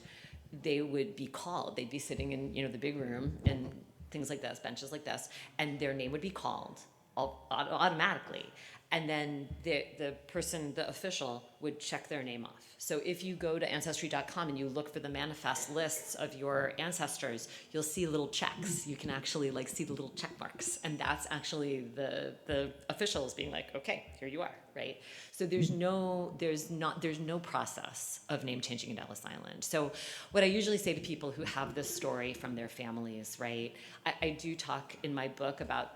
S2: they would be called. They'd be sitting in, the big room and things like this, benches like this, and their name would be called automatically. And then the person, the official, would check their name off. So if you go to Ancestry.com and you look for the manifest lists of your ancestors, you'll see little checks. You can actually see the little check marks. And that's actually the officials being like, okay, here you are, right? So there's no process of name changing at Ellis Island. So what I usually say to people who have this story from their families, right, I do talk in my book about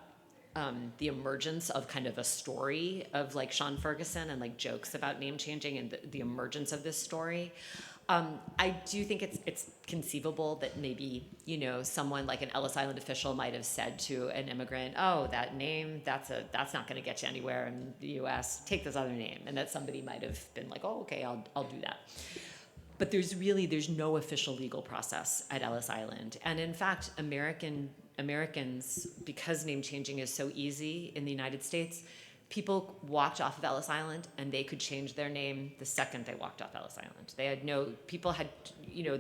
S2: the emergence of kind of a story of Sean Ferguson and jokes about name changing and the emergence of this story. I do think it's conceivable that maybe, someone like an Ellis Island official might have said to an immigrant, oh, that name, that's not going to get you anywhere in the US, take this other name. And that somebody might have been like, oh, okay, I'll do that. But there's no official legal process at Ellis Island. And in fact, Americans, because name changing is so easy in the United States, people walked off of Ellis Island and they could change their name the second they walked off Ellis Island.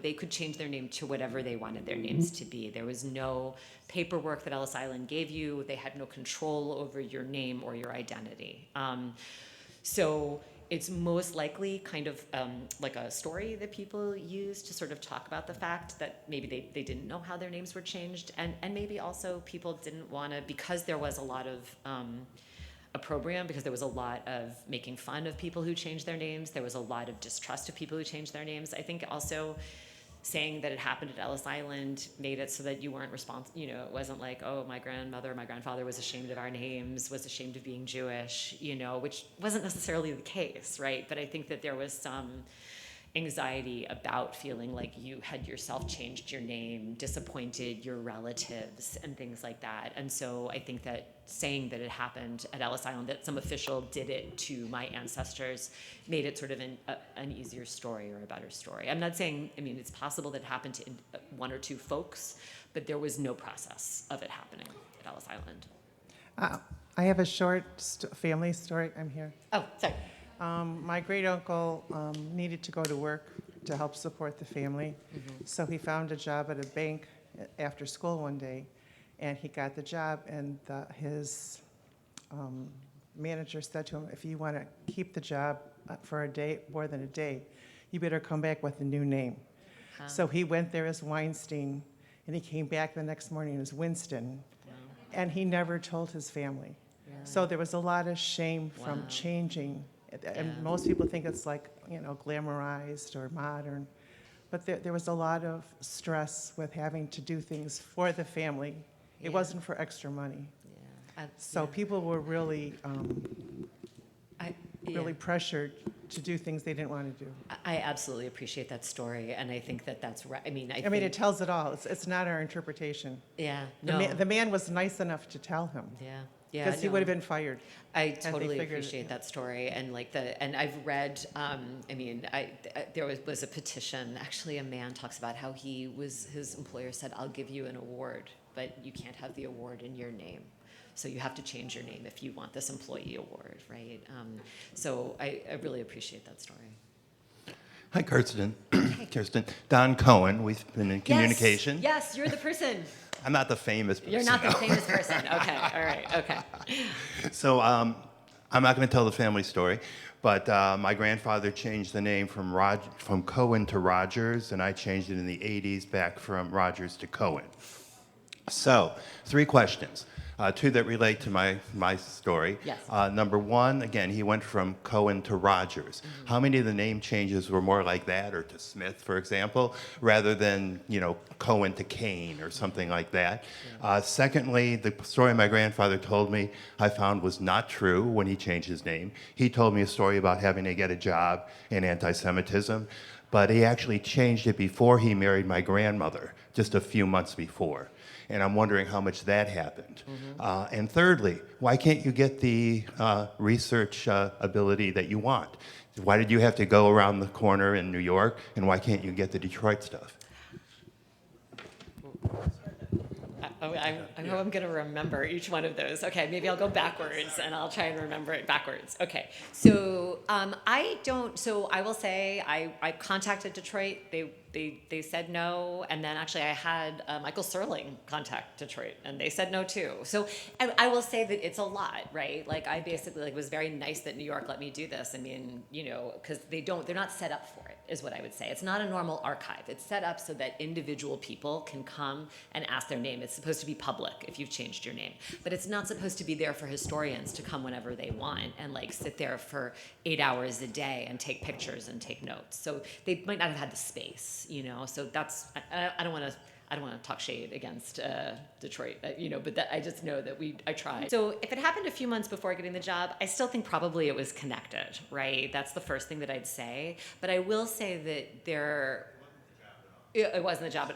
S2: They could change their name to whatever they wanted their names to be. There was no paperwork that Ellis Island gave you. They had no control over your name or your identity. So it's most likely kind of like a story that people use to sort of talk about the fact that maybe they didn't know how their names were changed, and maybe also people didn't want to, because there was a lot of opprobrium, because there was a lot of making fun of people who changed their names, there was a lot of distrust of people who changed their names. I think also saying that it happened at Ellis Island made it so that you weren't responsible. It wasn't like, oh, my grandmother, my grandfather was ashamed of our names, was ashamed of being Jewish, which wasn't necessarily the case, right? But I think that there was some anxiety about feeling like you had yourself changed your name, disappointed your relatives, and things like that. And so I think that saying that it happened at Ellis Island, that some official did it to my ancestors, made it sort of an easier story or a better story. I'm not saying, it's possible that it happened to one or two folks, but there was no process of it happening at Ellis Island.
S10: I have a short family story. I'm here.
S2: Oh, sorry.
S10: My great uncle needed to go to work to help support the family, so he found a job at a bank after school one day, and he got the job, and his manager said to him, if you want to keep the job for a day, more than a day, you better come back with a new name. Huh. So he went there as Weinstein, and he came back the next morning as Winston, and he never told his family. Yeah. So there was a lot of shame from changing. And most people think it's glamorized or modern, but there was a lot of stress with having to do things for the family. It wasn't for extra money. So people were really, really pressured to do things they didn't want to do.
S2: I absolutely appreciate that story, and I think that that's right. I mean,
S10: I mean, it tells it all. It's not our interpretation.
S2: yeah,
S10: The,
S2: no,
S10: the man was nice enough to tell him,
S2: yeah,
S10: because he
S2: no.
S10: would have been fired.
S2: I
S10: they
S2: totally
S10: figured it-
S2: appreciate that story, and and I've read. I mean, there was a petition. Actually, a man talks about how his employer said, "I'll give you an award, but you can't have the award in your name. So you have to change your name if you want this employee award, right?" So I really appreciate that story.
S11: Hi, Kirsten. Kirsten. Don Cohen. We've been in communication.
S2: Yes, you're the person.
S11: I'm not the famous person.
S2: You're not the
S11: no.
S2: famous person. Okay, all right, okay.
S11: So I'm not going to tell the family story, but my grandfather changed the name from Cohen to Rogers, and I changed it in the 80s back from Rogers to Cohen. So 3 questions. 2 that relate to my story.
S2: Yes.
S11: Number 1, again, he went from Cohen to Rogers.
S2: Mm-hmm.
S11: How many of the name changes were more like that, or to Smith, for example, rather than, Cohen to Kane or something like that? Secondly, the story my grandfather told me I found was not true when he changed his name. He told me a story about having to get a job in anti-Semitism, but he actually changed it before he married my grandmother, just a few months before. And I'm wondering how much that happened. And thirdly, why can't you get the research ability that you want? Why did you have to go around the corner in New York, and why can't you get the Detroit stuff?
S2: I know I'm going to remember each one of those. Okay, maybe I'll go backwards and I'll try and remember it backwards. Okay, so I will say I contacted Detroit. They said no, and then actually I had Michael Serling contact Detroit, and they said no too. So I will say that it's a lot, right? Like I basically was very nice that New York let me do this. I mean, because they're not set up for it, is what I would say. It's not a normal archive. It's set up so that individual people can come and ask their name. It's supposed to be public if you've changed your name, but it's not supposed to be there for historians to come whenever they want and like sit there for 8 hours a day and take pictures and take notes. So they might not have had the space. So that's I don't want to talk shade against Detroit, but I just know that I tried. So if it happened a few months before getting the job, I still think probably it was connected, right? That's the first thing that I'd say. But I will say that it wasn't the job.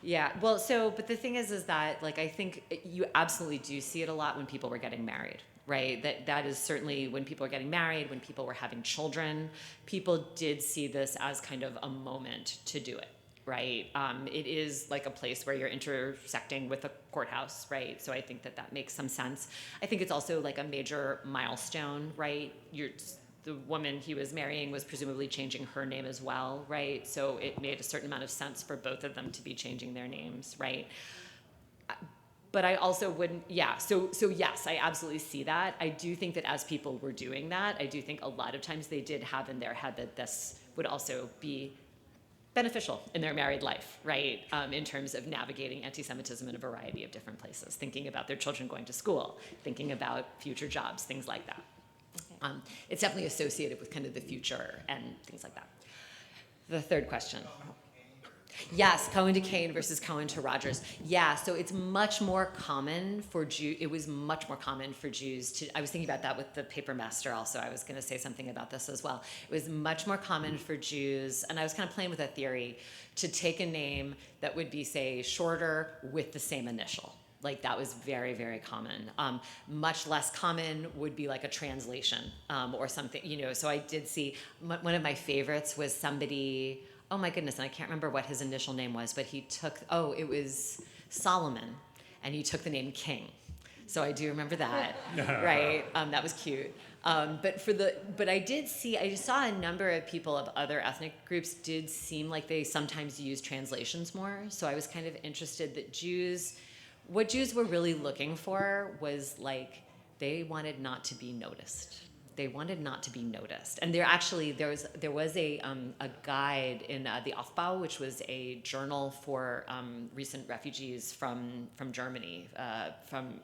S2: Yeah. Well, but the thing is that like I think you absolutely do see it a lot when people were getting married. Right, that is certainly when people are getting married, when people were having children, people did see this as kind of a moment to do it, right? It is like a place where you're intersecting with a courthouse, right? So I think that makes some sense. I think it's also like a major milestone, right? The woman he was marrying was presumably changing her name as well, right? So it made a certain amount of sense for both of them to be changing their names, right? But I also wouldn't, so yes, I absolutely see that. I do think that as people were doing that, I do think a lot of times they did have in their head that this would also be beneficial in their married life, right? In terms of navigating anti-Semitism in a variety of different places, thinking about their children going to school, thinking about future jobs, things like that. Okay. It's definitely associated with kind of the future and things like that. The third question. Yes, Cohen to Kane versus Cohen to Rogers. Yeah, so it's much more common for Jews. It was much more common for Jews to. I was thinking about that with the paper master also. I was going to say something about this as well. It was much more common for Jews, and I was kind of playing with that theory, to take a name that would be, say, shorter with the same initial. Like that was very, very common. Much less common would be like a translation or something. So I did see one of my favorites was somebody. Oh my goodness, and I can't remember what his initial name was, but he took, it was Solomon, and he took the name King. So I do remember that, right? That was cute. But I saw a number of people of other ethnic groups did seem like they sometimes use translations more. So I was kind of interested that what Jews were really looking for was like, they wanted not to be noticed. They wanted not to be noticed, and there was a guide in the Aufbau, which was a journal for recent refugees from Germany, from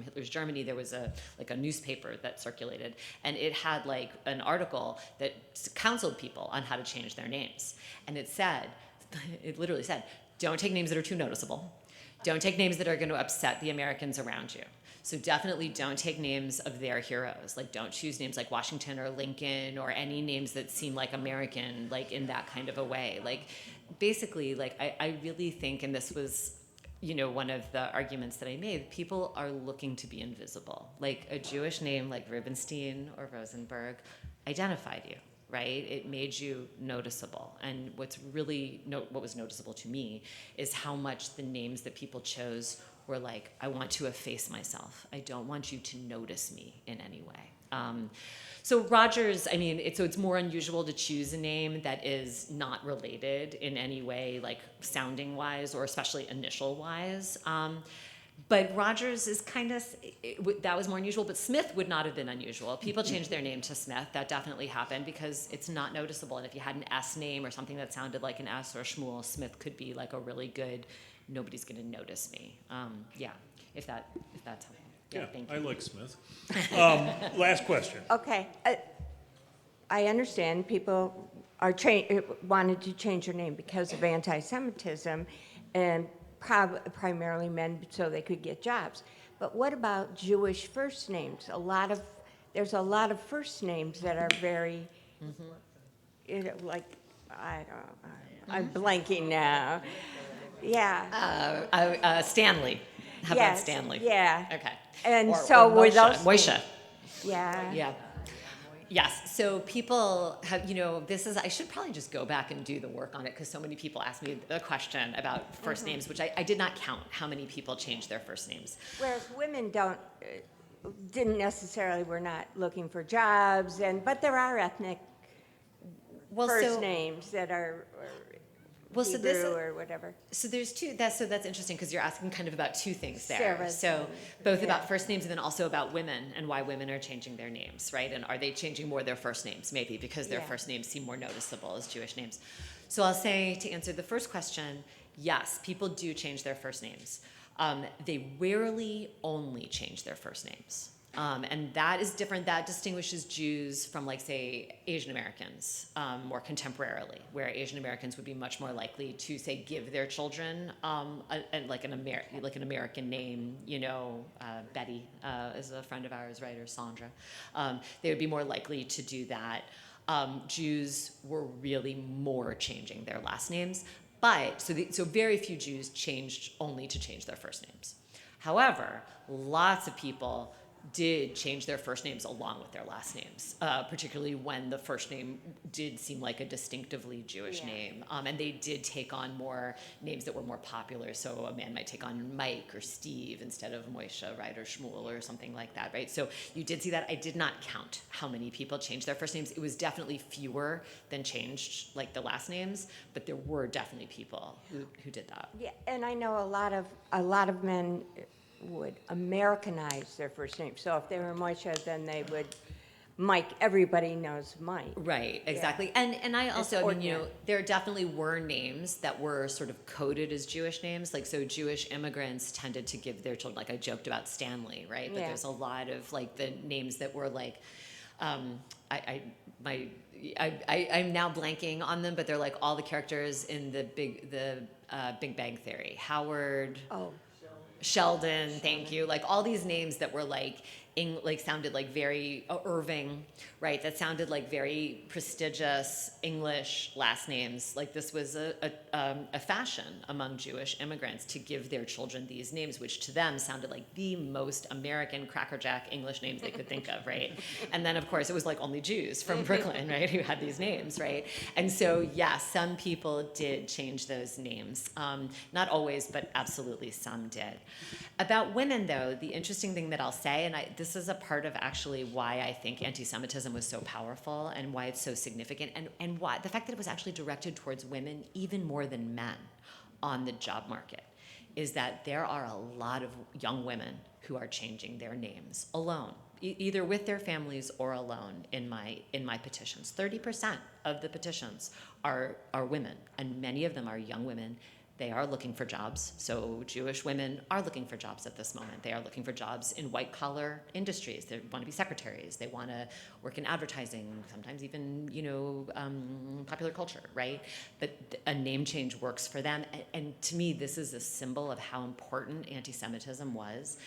S2: Hitler's Germany. There was a newspaper that circulated, and it had like an article that counseled people on how to change their names, and it literally said, don't take names that are too noticeable, don't take names that are going to upset the Americans around you. So definitely don't take names of their heroes. Like, don't choose names like Washington or Lincoln or any names that seem like American, like in that kind of a way. Like, basically, like, I really think, and this was, you know, one of the arguments that I made, people are looking to be invisible. Like, a Jewish name like Rubenstein or Rosenberg identified you, right? It made you noticeable. And what was noticeable to me is how much the names that people chose were like, I want to efface myself. I don't want you to notice me in any way. So Rogers, I mean, it's more unusual to choose a name that is not related in any way, like sounding wise or especially initial wise. But Rogers is kind of, that was more unusual, but Smith would not have been unusual. People changed their name to Smith. That definitely happened because it's not noticeable. And if you had an S name or something that sounded like an S or a Shmuel, Smith could be like a really good, nobody's going to notice me. Yeah, if that's helpful.
S1: Yeah,
S2: thank you.
S1: I like Smith. Last question.
S12: Okay. I understand people are wanted to change their name because of anti-Semitism and primarily men so they could get jobs. But what about Jewish first names? There's a lot of first names that are very, like, I'm blanking now. Yeah.
S2: Stanley. How about Stanley?
S12: Yeah.
S2: Okay.
S12: And
S2: or
S12: were
S2: Moshe.
S12: those
S2: Moshe.
S12: Yeah.
S2: Yeah. Yes. So people have, I should probably just go back and do the work on it because so many people ask me the question about first names, which I did not count how many people changed their first names.
S12: Whereas women didn't necessarily, were not looking for jobs, but there are ethnic first names that are Hebrew or whatever.
S2: So there's two. That's interesting because you're asking kind of about two things there.
S12: Sarah's
S2: so both about first names and then also about women and why women are changing their names, right? And are they changing more their first names? Maybe because their first names seem more noticeable as Jewish names. So I'll say, to answer the first question, yes, people do change their first names. They rarely only change their first names. And that is different. That distinguishes Jews from, like, say, Asian Americans more contemporarily, where Asian Americans would be much more likely to, say, give their children an American name. Betty is a friend of ours, right, or Sandra. They would be more likely to do that. Jews were really more changing their last names, but so very few Jews changed only to change their first names. However, lots of people did change their first names along with their last names, particularly when the first name did seem like a distinctively Jewish name. And they did take on more names that were more popular. So a man might take on Mike or Steve instead of Moshe, right, or Shmuel or something like that, right? So you did see that. I did not count how many people changed their first names. It was definitely fewer than changed, like, the last names, but there were definitely people who did that.
S12: Yeah, and I know a lot of men would Americanize their first name. So if they were Moshe, then they would Mike. Everybody knows Mike.
S2: Right, exactly.
S12: Yeah.
S2: And I also, there definitely were names that were sort of coded as Jewish names. Like, so Jewish immigrants tended to give their children, like I joked about Stanley, right? But there's a lot of, like, the names that were like, I'm now blanking on them, but they're like all the characters in the Big Bang Theory. Howard.
S12: Oh.
S2: Sheldon, thank you. Like, all these names that were sounded like very Irving, right? That sounded like very prestigious English last names. Like, this was a fashion among Jewish immigrants to give their children these names, which to them sounded like the most American crackerjack English names they could think of, right? And then, of course, it was like only Jews from Brooklyn, right, who had these names, right? And so, yes, some people did change those names. Not always, but absolutely some did. About women, though, the interesting thing that I'll say, and this is a part of actually why I think anti-Semitism was so powerful and why it's so significant, and why the fact that it was actually directed towards women even more than men on the job market, is that there are a lot of young women who are changing their names alone, either with their families or alone. In my petitions, 30% of the petitions are women, and many of them are young women. They are looking for jobs. So Jewish women are looking for jobs at this moment. They are looking for jobs in white-collar industries. They want to be secretaries. They want to work in advertising, sometimes even, popular culture, right? But a name change works for them. And to me, this is a symbol of how important anti-Semitism was.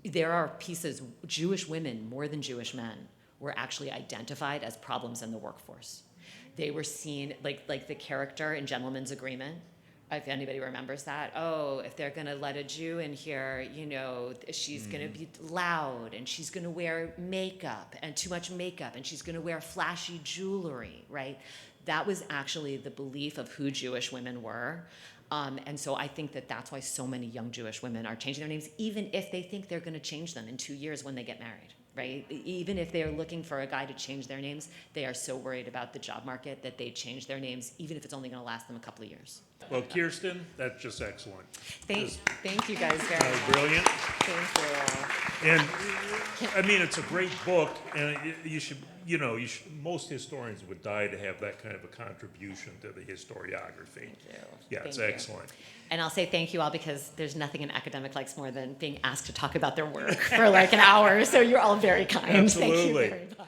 S2: there are pieces, Jewish women more than Jewish men were actually identified as problems in the workforce. They were seen, like the character in Gentleman's Agreement, if anybody remembers that. Oh, if they're gonna let a Jew in here, you know, she's gonna be loud, and she's gonna wear makeup, and too much makeup, and she's gonna wear flashy jewelry, right? That was actually the belief of who Jewish women were. And so I think that that's why so many young Jewish women are changing their names, even if they think they're gonna change them in 2 years when they get married, right? Even if they're looking for a guy to change their names, they are so worried about the job market that they change their names, even if it's only gonna last them a couple of years.
S1: Well, Kirsten, that's just excellent.
S2: Thank you guys very much.
S1: Brilliant.
S2: Thank you.
S1: And, I mean, it's a great book, and you should, most historians would die to have that kind of a contribution to the historiography.
S2: Thank you.
S1: Yeah, it's
S2: Thank you.
S1: excellent.
S2: And I'll say thank you all, because there's nothing an academic likes more than being asked to talk about their work for like an hour. So you're all very kind. Thank you
S1: Absolutely.
S2: very much.